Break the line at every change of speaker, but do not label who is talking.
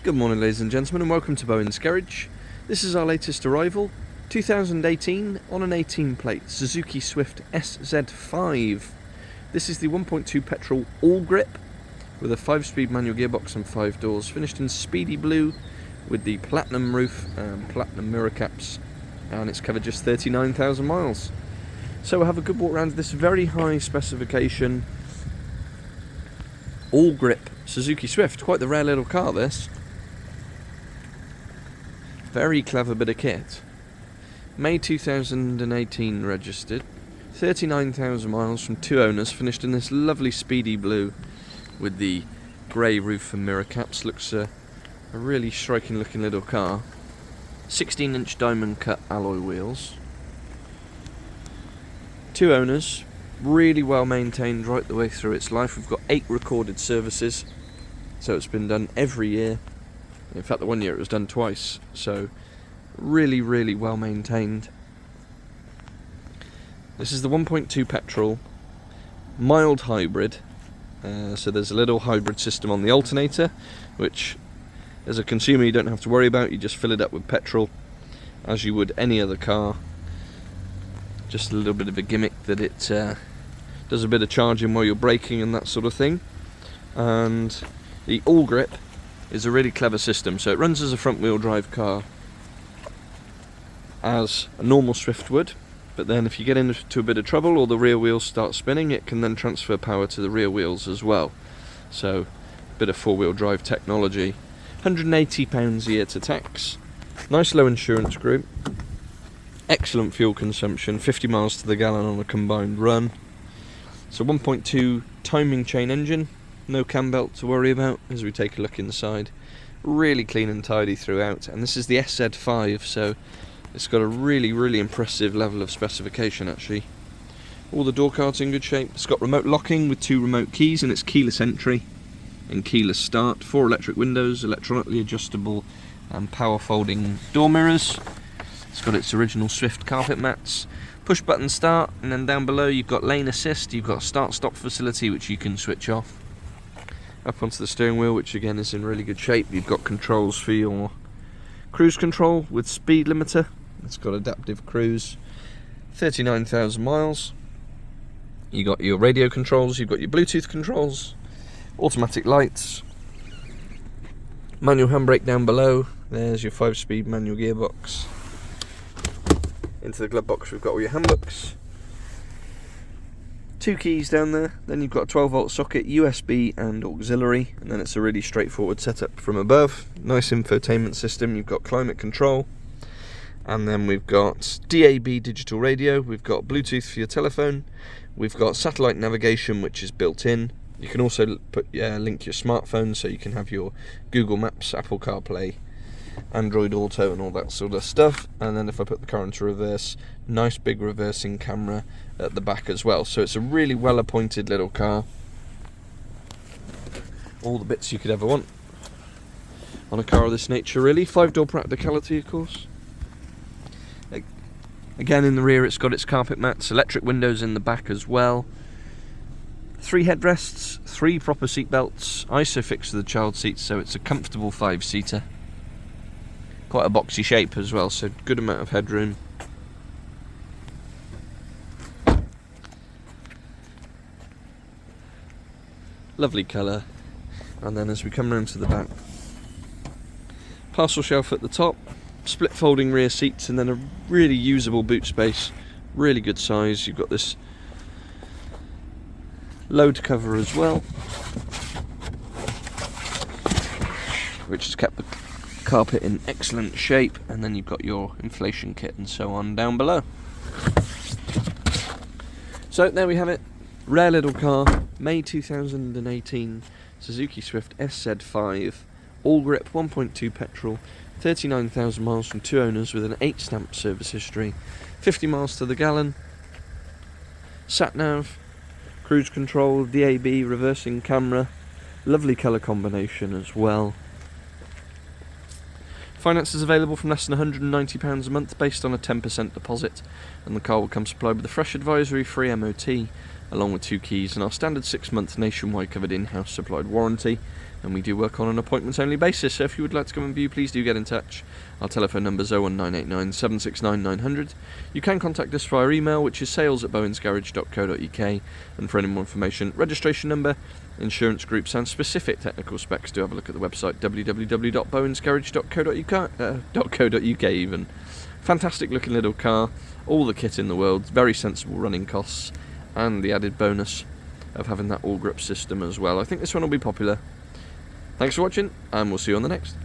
Good morning, ladies and gentlemen, and welcome to Bowen's Garage. This is our latest arrival, 2018 on an 18 plate Suzuki Swift SZ5. This is the 1.2 petrol ALLGRIP with a 5-speed manual gearbox and 5 doors, finished in Speedy Blue with the platinum roof and platinum mirror caps, and it's covered just 39,000 miles. So we'll have a good walk around this very high specification ALLGRIP Suzuki Swift. Quite the rare little car, this. Very clever bit of kit. May 2018 registered, 39,000 miles from 2 owners, finished in this lovely Speedy Blue with the grey roof and mirror caps. Looks a really striking looking little car. 16-inch diamond cut alloy wheels. 2 owners, really well maintained right the way through its life. We've got 8 recorded services, so it's been done every year. In fact, the one year it was done twice, so really well maintained. This is the 1.2 petrol mild hybrid, so there's a little hybrid system on the alternator, which as a consumer you don't have to worry about. You just fill it up with petrol as you would any other car. Just a little bit of a gimmick that it does a bit of charging while you're braking and that sort of thing. And the ALLGRIP is a really clever system, so it runs as a front wheel drive car as a normal Swift would, but then if you get into a bit of trouble or the rear wheels start spinning, it can then transfer power to the rear wheels as well. So a bit of 4-wheel drive technology. £180 a year to tax, nice low insurance group, excellent fuel consumption, 50 miles to the gallon on a combined run. It's a 1.2 timing chain engine. No cam belt to worry about as we take a look inside. Really clean and tidy throughout, and this is the SZ5, so it's got a really impressive level of specification actually. All the door cards in good shape. It's got remote locking with 2 remote keys, and it's keyless entry and keyless start. 4 electric windows, electronically adjustable and power folding door mirrors. It's got its original Swift carpet mats. Push button start, and then down below you've got lane assist. You've got start stop facility which you can switch off. Up onto the steering wheel, which again is in really good shape. You've got controls for your cruise control with speed limiter. It's got adaptive cruise. 39,000 miles. You got your radio controls, you've got your Bluetooth controls, automatic lights, manual handbrake down below. There's your 5-speed manual gearbox. Into the glove box we've got all your handbooks. 2 keys down there, then you've got a 12-volt socket, USB and auxiliary, and then it's a really straightforward setup from above. Nice infotainment system, you've got climate control, and then we've got DAB digital radio, we've got Bluetooth for your telephone, we've got satellite navigation which is built in. You can also link your smartphone, so you can have your Google Maps, Apple CarPlay, Android Auto and all that sort of stuff. And then if I put the car into reverse, nice big reversing camera at the back as well. So it's a really well appointed little car. All the bits you could ever want on a car of this nature really. 5-door practicality of course. Again, in the rear it's got its carpet mats, electric windows in the back as well. 3 headrests, 3 proper seat belts, ISOFIX to the child seats, so it's a comfortable 5-seater. Quite a boxy shape as well, so good amount of headroom. Lovely colour. And then as we come round to the back, parcel shelf at the top, split folding rear seats, and then a really usable boot space. Really good size. You've got this load cover as well, which has kept the carpet in excellent shape, and then you've got your inflation kit and so on down below. So there we have it. Rare little car, May 2018 Suzuki Swift SZ5 ALLGRIP 1.2 petrol, 39,000 miles from 2 owners with an 8 stamp service history, 50 miles to the gallon, sat nav, cruise control, DAB, reversing camera, lovely colour combination as well. Finance is available from less than £190 a month based on a 10% deposit, and the car will come supplied with a fresh advisory, free MOT, along with 2 keys and our standard 6-month nationwide covered in-house supplied warranty. And we do work on an appointments only basis, so if you would like to come and view, please do get in touch. Our telephone number is 01989 769 900. You can contact us via email, which is sales@bowensgarage.co.uk, and for any more information, registration number, insurance groups and specific technical specs, do have a look at the website www.bowensgarage.co.uk even. Fantastic looking little car, all the kit in the world, very sensible running costs, and the added bonus of having that ALLGRIP system as well. I think this one will be popular. Thanks for watching, and we'll see you on the next.